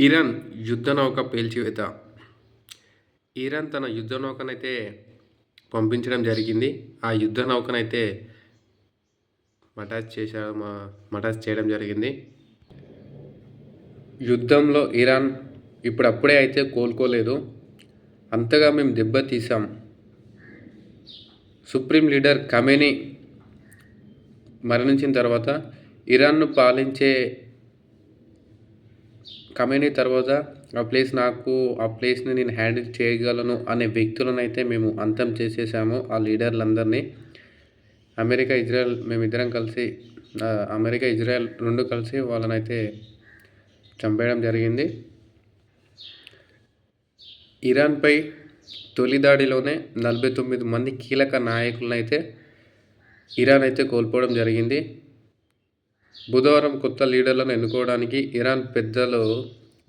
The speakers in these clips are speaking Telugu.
ఇరాన్ యుద్ధ నౌక పేల్చివేత. ఇరాన్ తన యుద్ధ నౌకనైతే పంపించడం జరిగింది. ఆ యుద్ధ నౌకనైతే మటాష్ చేయడం జరిగింది. యుద్ధంలో ఇరాన్ ఇప్పుడప్పుడే అయితే కోలుకోలేదు. అంతగా మేము దెబ్బతీసాం. సుప్రీం లీడర్ ఖమేనీ మరణించిన తర్వాత ఇరాన్ను పాలించే ఖమేనీ తర్వాత ఆ ప్లేస్ని నేను హ్యాండిల్ చేయగలను అనే వ్యక్తులను అయితే మేము అంతం చేసేసాము. ఆ లీడర్లందరినీ అమెరికా ఇజ్రాయెల్ రెండు కలిసి వాళ్ళనైతే చంపేయడం జరిగింది. ఇరాన్పై తొలి దాడిలోనే 49 మంది కీలక నాయకులనైతే ఇరాన్ అయితే కోల్పోవడం జరిగింది. బుధవారం కొత్త లీడర్లను ఎన్నుకోవడానికి ఇరాన్ పెద్దలు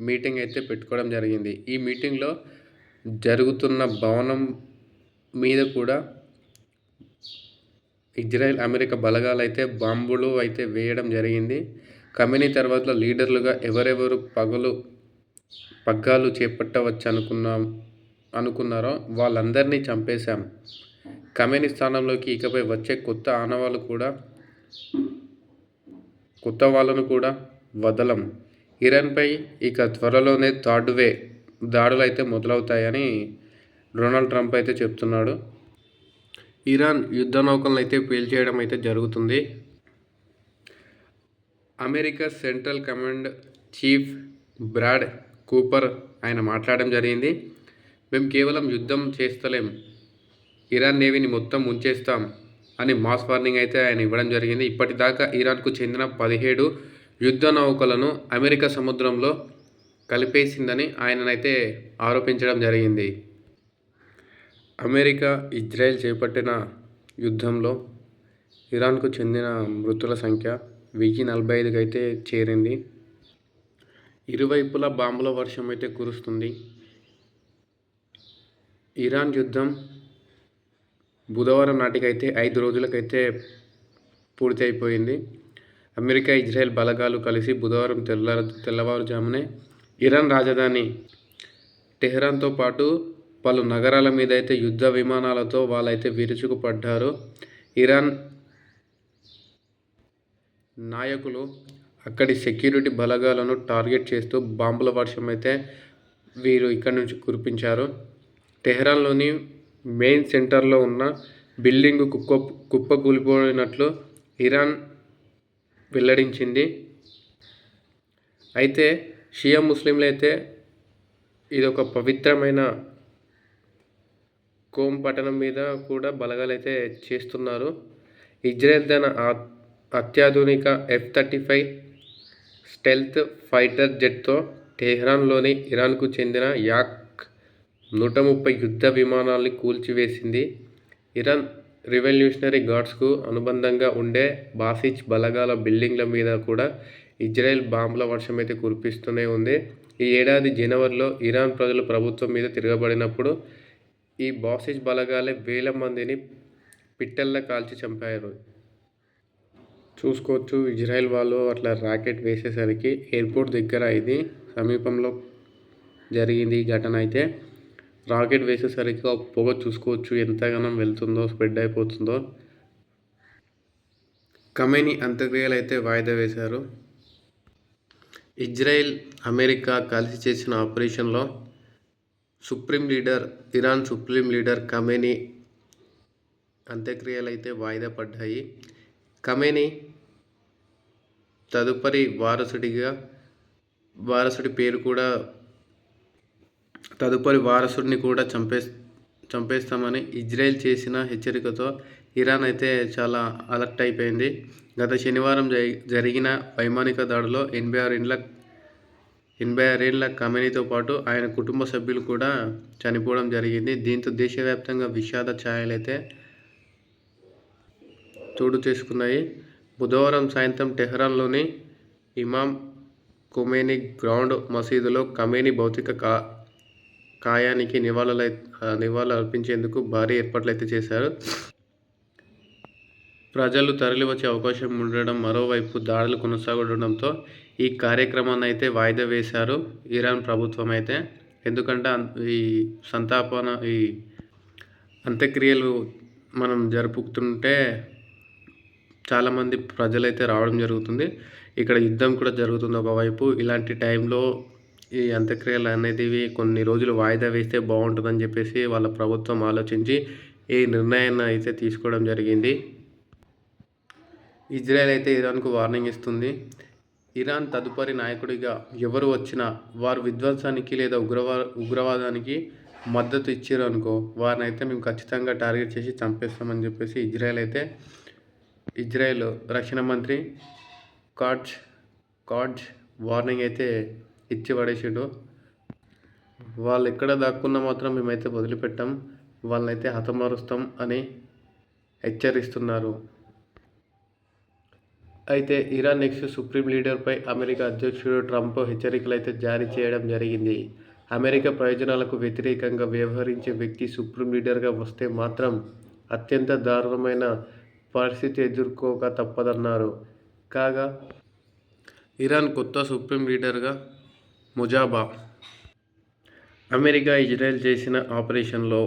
మీటింగ్ అయితే పెట్టుకోవడం జరిగింది. ఈ మీటింగ్లో జరుగుతున్న భవనం మీద కూడా ఇజ్రాయెల్ అమెరికా బలగాలు అయితే బాంబులు అయితే వేయడం జరిగింది. ఖమేనీ తర్వాత లీడర్లుగా ఎవరెవరు పగ్గాలు చేపట్టవచ్చు అనుకున్నారో వాళ్ళందరినీ చంపేశాం. ఖమేనీ స్థానంలోకి ఇకపై వచ్చే కొత్త వాళ్ళను కూడా వదలం. ఇరాన్పై ఇక త్వరలోనే దాడులు అయితే మొదలవుతాయని డొనాల్డ్ ట్రంప్ అయితే చెప్తున్నాడు. ఇరాన్ యుద్ధ నౌకలను అయితే పేల్చేయడం అయితే జరుగుతుంది. America central command chief Brad Cooper ఆయన మాట్లాడడం జరిగింది. మేము కేవలం యుద్ధం చేస్తలేం, ఇరాన్ నేవీని మొత్తం ముంచేస్తాం అని మాస్ వార్నింగ్ అయితే ఆయన ఇవ్వడం జరిగింది. ఇప్పటిదాకా ఇరాన్కు చెందిన 17 యుద్ధ నౌకలను అమెరికా సముద్రంలో కలిపేసిందని ఆయననైతే ఆరోపించడం జరిగింది. అమెరికా ఇజ్రాయెల్ చేపట్టిన యుద్ధంలో ఇరాన్కు చెందిన మృతుల సంఖ్య 1045కి అయితే చేరింది. ఇరువైపులా బాంబుల వర్షం అయితే కురుస్తుంది. ఇరాన్ యుద్ధం బుధవారం నాటికైతే 5 రోజులకైతే పూర్తి అయిపోయింది. అమెరికా ఇజ్రాయెల్ బలగాలు కలిసి బుధవారం తెల్లవారుజామునే ఇరాన్ రాజధాని టెహ్రాన్తో పాటు పలు నగరాల మీద అయితే యుద్ధ విమానాలతో వాళ్ళైతే విరుచుకుపడ్డారు. ఇరాన్ నాయకులు అక్కడి సెక్యూరిటీ బలగాలను టార్గెట్ చేస్తూ బాంబుల వర్షం అయితే వీరు ఇక్కడి నుంచి కురిపించారు. టెహ్రాన్లోని మెయిన్ సెంటర్లో ఉన్న బిల్డింగు కుప్పకూలిపోయినట్లు ఇరాన్ వెల్లడించింది. అయితే షియా ముస్లింలు అయితే ఇదొక పవిత్రమైన కోమ్ పట్టణం మీద కూడా బలగాలైతే చేస్తున్నారు. ఇజ్రాయెల్ తన అత్యాధునిక F-35 స్టెల్త్ ఫైటర్ జెట్తో టెహ్రాన్లోని ఇరాన్కు చెందిన యాక్-130 యుద్ధ విమానాల్ని కూల్చివేసింది. ఇరాన్ రివల్యూషనరీ గార్డ్స్కు అనుబంధంగా ఉండే బాసిజ్ బలగాల బిల్డింగ్ల మీద కూడా ఇజ్రాయెల్ బాంబుల వర్షం అయితే కురిపిస్తూనే ఉంది. ఈ ఏడాది జనవరిలో ఇరాన్ ప్రజలు ప్రభుత్వం మీద తిరగబడినప్పుడు ఈ బాసిజ్ బలగాలే వేల మందిని పిట్టల్లా కాల్చి చంపారు. చూసుకోవచ్చు, ఇజ్రాయెల్ వాళ్ళు అట్లా రాకెట్ వేసేసరికి ఎయిర్పోర్ట్ దగ్గర ఇది సమీపంలో జరిగింది ఈ ఘటన అయితే. రాకెట్ వేసేసరికి పొగ చూసుకోవచ్చు ఎంతగానో వెళ్తుందో, స్ప్రెడ్ అయిపోతుందో. ఖమేనీ అంత్యక్రియలు అయితే వాయిదా వేశారు. ఇజ్రాయెల్ అమెరికా కలిసి చేసిన ఆపరేషన్లో ఇరాన్ సుప్రీం లీడర్ ఖమేనీ అంత్యక్రియలు అయితే వాయిదా పడ్డాయి. ఖమేనీ తదుపరి వారసుడిని కూడా చంపేస్తామని ఇజ్రాయెల్ చేసిన హెచ్చరికతో ఇరాన్ అయితే చాలా అలర్ట్ అయిపోయింది. గత శనివారం జరిగిన వైమానిక దాడిలో 86 ఏళ్ల ఖమేనీతో పాటు ఆయన కుటుంబ సభ్యులు కూడా చనిపోవడం జరిగింది. దీంతో దేశవ్యాప్తంగా విషాద ఛాయలైతే చోటు చేసుకున్నాయి. బుధవారం సాయంత్రం టెహ్రాన్లోని ఇమామ్ ఖొమేనీ గ్రౌండ్ మసీదులో ఖమేనీ భౌతిక కాయానికి నివాళులు అర్పించేందుకు భారీ ఏర్పాట్లయితే చేశారు. ప్రజలు తరలివచ్చే అవకాశం ఉండడం, మరోవైపు దాడులు కొనసాగడంతో ఈ కార్యక్రమాన్ని అయితే వాయిదా వేశారు ఇరాన్ ప్రభుత్వం అయితే. ఎందుకంటే ఈ సంతాపన ఈ అంత్యక్రియలు మనం జరుపుతుంటే చాలామంది ప్రజలైతే రావడం జరుగుతుంది. ఇక్కడ యుద్ధం కూడా జరుగుతుంది ఒకవైపు. ఇలాంటి టైంలో ఈ అంత్యక్రియలు అనేటివి కొన్ని రోజులు వాయిదా వేస్తే బాగుంటుందని చెప్పేసి వాళ్ళ ప్రభుత్వం ఆలోచించి ఈ నిర్ణయాన్ని అయితే తీసుకోవడం జరిగింది. ఇజ్రాయెల్ అయితే ఇరాన్కు వార్నింగ్ ఇస్తుంది. ఇరాన్ తదుపరి నాయకుడిగా ఎవరు వచ్చినా వారు విధ్వంసానికి లేదా ఉగ్రవాదానికి మద్దతు ఇచ్చారు అనుకో, వారిని అయితే మేము ఖచ్చితంగా టార్గెట్ చేసి చంపేస్తామని చెప్పేసి ఇజ్రాయెల్ రక్షణ మంత్రి కాడ్జ్ వార్నింగ్ అయితే ఇచ్చి పడేసిండు. వాళ్ళు ఎక్కడ దాక్కున్నా మాత్రం మేమైతే వదిలిపెట్టాం, వాళ్ళనైతే హతమారుస్తాం అని హెచ్చరిస్తున్నారు. అయితే ఇరాన్ నెక్స్ట్ సుప్రీం లీడర్పై అమెరికా అధ్యక్షుడు ట్రంప్ హెచ్చరికలు అయితే జారీ చేయడం జరిగింది. అమెరికా ప్రయోజనాలకు వ్యతిరేకంగా వ్యవహరించే వ్యక్తి సుప్రీం లీడర్గా వస్తే మాత్రం అత్యంత దారుణమైన పరిస్థితి ఎదుర్కోక తప్పదన్నారు. కాగా ఇరాన్ కొత్త సుప్రీం లీడర్గా ముజాబా. అమెరికా ఇజ్రాయెల్ చేసిన ఆపరేషన్లో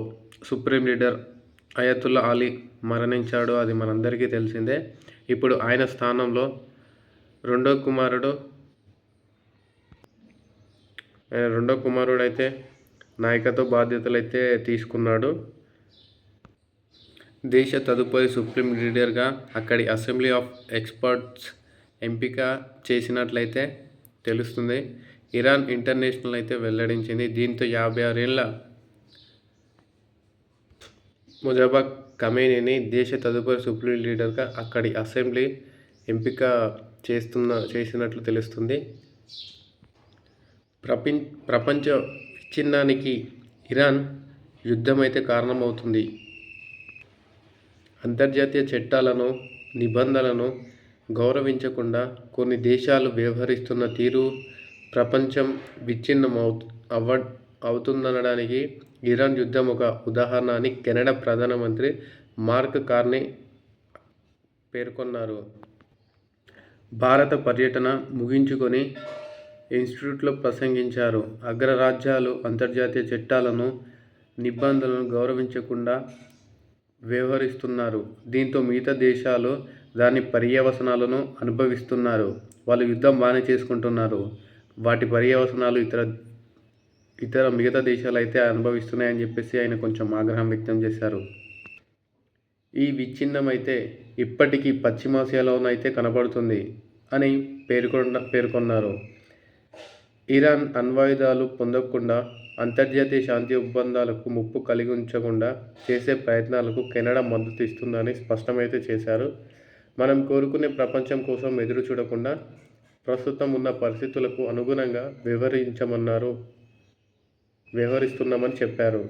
సుప్రీం లీడర్ అయతుల్లా అలీ మరణించాడు. అది మనందరికీ తెలిసిందే. ఇప్పుడు ఆయన స్థానంలో రెండో కుమారుడు అయితే నాయకత్వ బాధ్యతలు అయితే తీసుకున్నాడు. దేశ తదుపరి సుప్రీం లీడర్గా అక్కడి అసెంబ్లీ ఆఫ్ ఎక్స్పర్ట్స్ ఎంపిక చేసినట్లయితే తెలుస్తుంది. ఇరాన్ ఇంటర్నేషనల్ అయితే వెల్లడించింది. దీంతో 56 ఏళ్ల ముజాబా ఖమేనీని దేశ తదుపరి సుప్రీం లీడర్గా అక్కడి అసెంబ్లీ ఎంపిక చేసినట్లు తెలుస్తుంది. ప్రపంచ విచ్ఛిన్నానికి ఇరాన్ యుద్ధం అయితే కారణమవుతుంది. అంతర్జాతీయ చట్టాలను నిబంధనలను గౌరవించకుండా కొన్ని దేశాలు వ్యవహరిస్తున్న తీరు ప్రపంచం విచ్ఛిన్నం అవుతుందనడానికి ఇరాన్ యుద్ధం ఒక ఉదాహరణ అని కెనడా ప్రధానమంత్రి మార్క్ కార్నీ పేర్కొన్నారు. భారత పర్యటన ముగించుకొని ఇన్స్టిట్యూట్లో ప్రసంగించారు. అగ్రరాజ్యాలు అంతర్జాతీయ చట్టాలను నిబంధనలను గౌరవించకుండా వ్యవహరిస్తున్నారు. దీంతో మిగతా దేశాలు దాని పర్యవసానాలను అనుభవిస్తున్నారు. వాళ్ళు యుద్ధం బాగానే చేసుకుంటున్నారు, వాటి పర్యవసానాలు ఇతర మిగతా దేశాలు అయితే అనుభవిస్తున్నాయని చెప్పేసి ఆయన కొంచెం ఆగ్రహం వ్యక్తం చేశారు. ఈ విచ్ఛిన్నం అయితే ఇప్పటికీ పశ్చిమాసియాలోనైతే కనబడుతుంది అని పేర్కొన్నారు. ఇరాన్ అణ్వాయుధాలు పొందకుండా అంతర్జాతీయ శాంతి ఒప్పందాలకు ముప్పు కలిగించకుండా చేసే ప్రయత్నాలకు కెనడా మద్దతు ఇస్తుందని స్పష్టమైతే చేశారు. మనం కోరుకునే ప్రపంచం కోసం ఎదురు చూడకుండా ప్రస్తుతం ఉన్న పరిస్థితులకు అనుగుణంగా వ్యవహరిస్తున్నామని చెప్పారు.